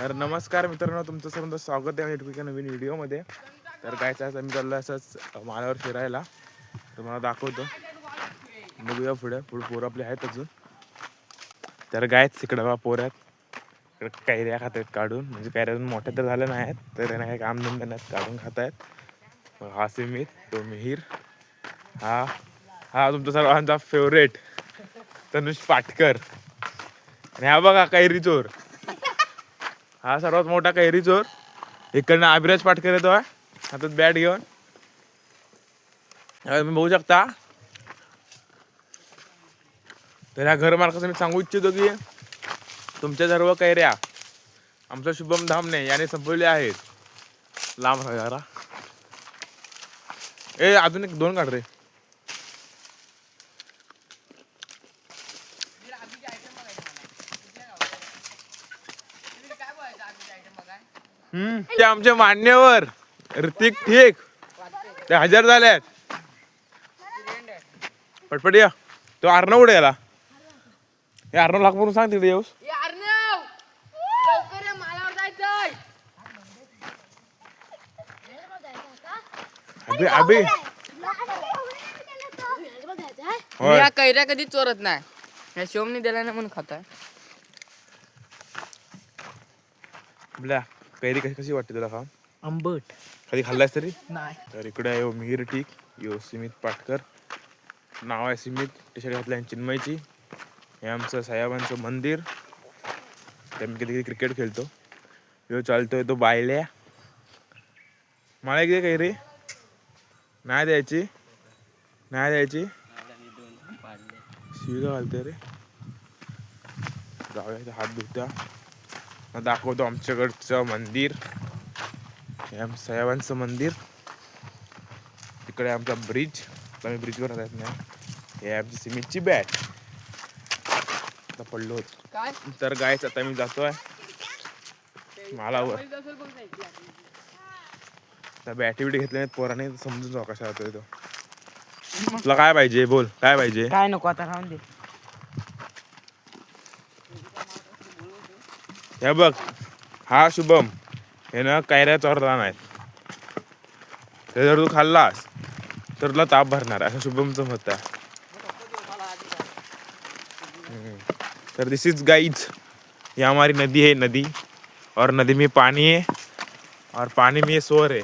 तर नमस्कार मित्रांनो, तुमचं सर्वांचं स्वागत आहे एका नवीन व्हिडिओमध्ये. तर काय आम्ही चाललो असंच मालावर फिरायला. तुम्हाला दाखवतो, बघूया पुढे पोरं आपले आहेत अजून. तर गायच इकडं बा पोर आहेत, इकडे कैऱ्या खात आहेत काढून. म्हणजे कैऱ्या अजून मोठ्या तर झाल्या नाही आहेत, तर त्यांना काही काम धंदा नाही, काढून खात आहेत. हा सिमित, तो मिहीर, हा हा तुमचा सर्वांचा फेवरेट तनुष पाटकर. आणि हा बघा कैरी चोर, हा सर्वात मोठा कैरी चोर. इकडनं अभिराज पाटकर येतो हातात बॅट घेऊन. तुम्ही बघू शकता. तर ह्या घर मालकाचं मी सांगू इच्छितो की तुमच्या सर्व कैऱ्या आमचा शुभम धामणे याने संपवल्या आहेत. लांब राहा जरा. ए अजून एक दोन काढ रे. ते आमचे मान्यवर ऋतिक ठीक ते हजर झाल्यात. पटपट या. तो अर्णव कुठे गेला? हे अर्णव लाख म्हणून सांग तिकडे येऊस. अबे अबे या कैऱ्या कधी चोरत नाही. या शिवमनी दिला ना म्हणून खाताय. आपल्या कैरी कशी कशी वाटते तुला खा? आंबट कधी खाल्लायस तरी नाही. तर इकडे आहे मिहीर ठीक, यो सिमित पाटकर, नाव आहे सिमित, टी शर्ट घातल्या चिन्मयची. हे आमचं साहेबांचं मंदिर, त्या मी कधी कधी क्रिकेट खेळतो. यो चालतोय तो बायल्या. मला किती कैरी नाही द्यायची, नाही द्यायची, शिवीगा घालते रे. जाऊया हात धुत्या. दाखवतो आमच्याकडचं मंदिर, हे आमचं साहेबांचं मंदिर. इकडे आमचा ब्रिज, आम्ही ब्रिजवर राहत नाही. हे आमची सिमेंटची बॅट, आता पडलो होतो. तर गायच आता मी जातोय मालावर. त्या बॅटी बिटी घेतल्या नाहीत पोराने, समजून जाऊ कशा होतोय तो. तुला काय पाहिजे बोल, काय पाहिजे? काय नको आता राहून दे. हे बघ, हा शुभम हे ना कैऱ्या चोरला नाहीत. ते जर तू खाल्लास तर तुला ताप भरणार, असं शुभमचं मत आहे. तर दिस इज गाइज, ये हमारी नदी है, नदी, और नदी में पानी है, और पानी में सोर है.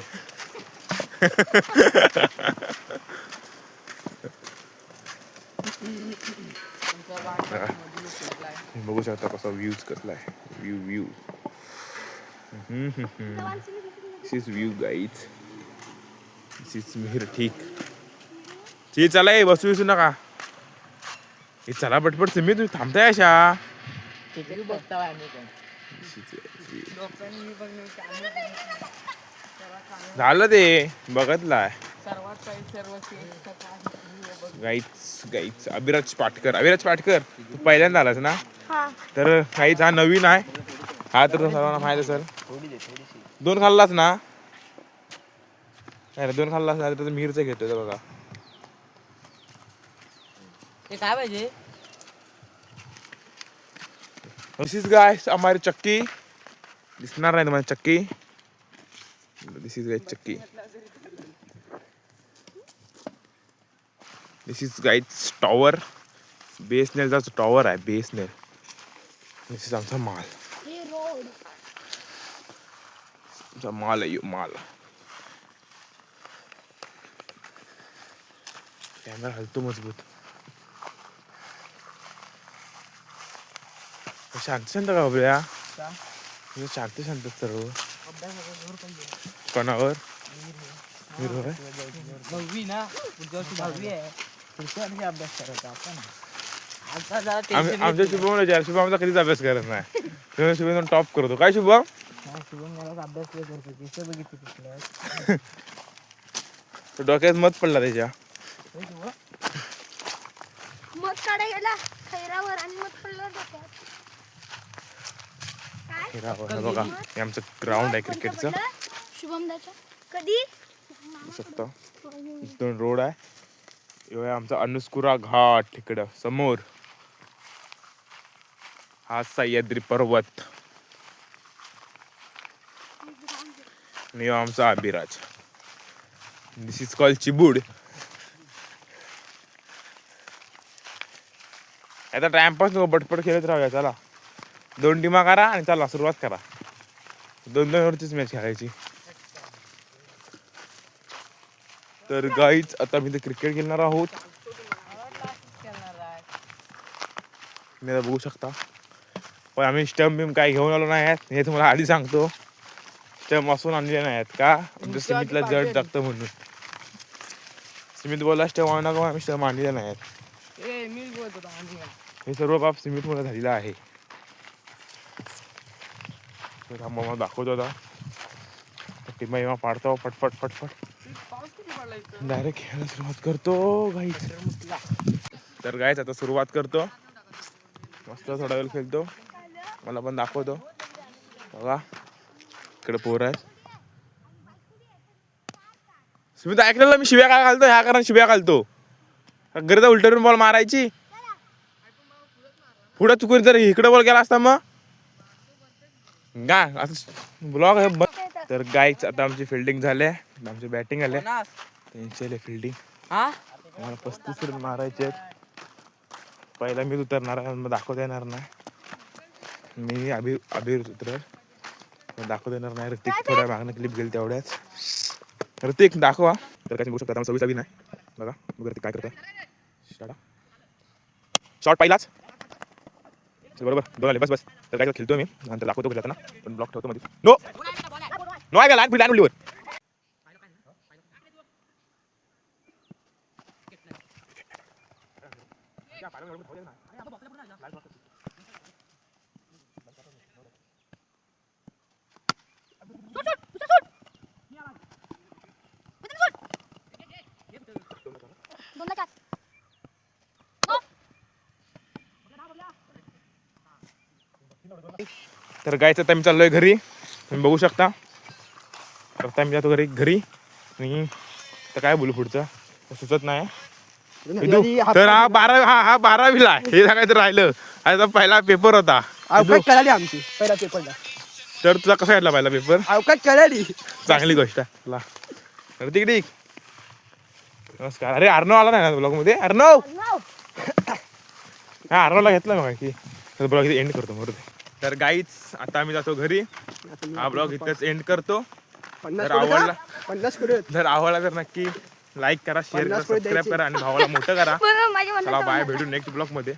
बघू शकता कसा व्ह्यूज कसला आहे. View this is view guys. This is Mihir ठीक. ची चला ये, बसू विसू नका. हे चला पटपट सिमी, तुम्ही थांबताय अशा. झालं ते बघतलाय. गाईच अभिराज पाटकर तू पहिल्यांदा आलास ना? तर गाईच हा नवीन आहे. हा तर सर्वांना माहित असेल. दोन खाल्लास ना? नाही दोन खाल्लास ना, तर मिहीरचं घेतोय बघा. ते काय पाहिजे? दिस इज गाइस हमारी चक्की. दिसणार नाही तुम्हाला चक्की. दिस इज गाइस चक्की. दिस इज गाइस टॉवर. BSNLचा टॉवर आहे, BSNL. दिस इज आमचा माल. आमचा माल आहे, माल. कॅमेरा हलतो मजबूत. शांत शांत का बाबड्या? शांत शांत सर्व. कोणावर? आमच्या शुभम शुभमचा कधीच अभ्यास करत नाही. शुभम टॉप करतो. काय शुभम? डोक्यात मत पडला त्याच्या. मत काढायला खैरावर आणि मत पडलं डोक्यात. बघा हे आमचं ग्राउंड आहे क्रिकेटचं. शुभमदाच्या कधी शकता इथून रोड आहे. हे आमचा अनुस्कुरा घाट इकडं समोर. हा सह्याद्री पर्वत. आणि ह्यो आमचा अभिराज. दिस इज कॉल चिबूड. आता टाइमपास नको, पटपट खेळत राहूया. चला 2 टीमा करा आणि चला सुरुवात करा. 2-2 ओव्हरचीच मॅच खेळायची. तर गाईच आता मी क्रिकेट खेळणार आहोत. तुम्ही आता बघू शकता. पण आम्ही स्टंप बिम काय घेऊन आलो नाही आहेत हे तुम्हाला आधी सांगतो. स्टंप असून आणले नाही आहेत का आमच्या स्मितला जड टाकतं म्हणून. स्मित बोला स्टंप आणू नका, आम्ही स्टंप आणलेले नाही आहेत. हे सर्व बाब स्मित मला झालेला आहे. तर हा मग दाखवतो आता. टीमा विमा पाडतो फटफट फटफट. डायरेक्ट खेळायला सुरुवात करतो गाईच. तर गाईच आता सुरुवात करतो. मस्त थोडा वेळ खेळतो. मला पण दाखवतो. बघा इकडे पोर आहेत. स्मित ऐकलेलं मी शिव्या काय घालतो, ह्या कारण शिव्या घालतो. गरज उलटून बॉल मारायची. पुढे चुकून जर इकडे बॉल गेला असता मग गा असं ब्लॉग आहे. तर गाईच आता आमची फिल्डिंग झाले, आमची बॅटिंग आले. त्यांची फिल्डिंग मला 35 रन मारायचे आहेत. पहिला मी उतरणार आहे, मग दाखवता येणार नाही. मी अभिर उतरल, दाखवता येणार नाही. ऋतिक थोड्या मागणं क्लिप गेली तेवढ्याच. ऋतिक दाखवा. तर काय बघू शकता 26 नाही. बघा ऋतिक काय करतोय. शॉट पहिलाच बरोबर 2 आले. बस बस. तर काय खेळतो मी नंतर दाखवतो जाताना. पण ब्लॉक ठेवतो मध्ये. नो नो आहे लहान लहान उडलीवर. तर गायचं आता मी चाललोय घरी. तुम्ही बघू शकता. आता मी जातो घरी आणि तर काय बोलू पुढचं सुचत नाही. तर हा 12वीला हे सांगायचं राहिलं. आता पहिला पेपर होता. अवकाश कळाली आमची पहिला पेपरला. तर तुला कसा घ्यायला पहिला पेपर. अवकाश कळाली. चांगली गोष्ट आहे. तर तिकडे नमस्कार. अरे अर्णव आला नाही ना ब्लॉग मध्ये. अर्णव हा अर्णवला घेतला मग की. तर ब्लॉग इथे एंड करतो बरोबर. तर गाईच आता आम्ही जातो घरी. हा ब्लॉग इथंच एंड करतो. जर आवडला तर नक्की लाईक करा, शेअर करा, सबस्क्राईब करा आणि भावाला मोठं करा. चला बाय, भेटू नेक्स्ट ब्लॉग मध्ये.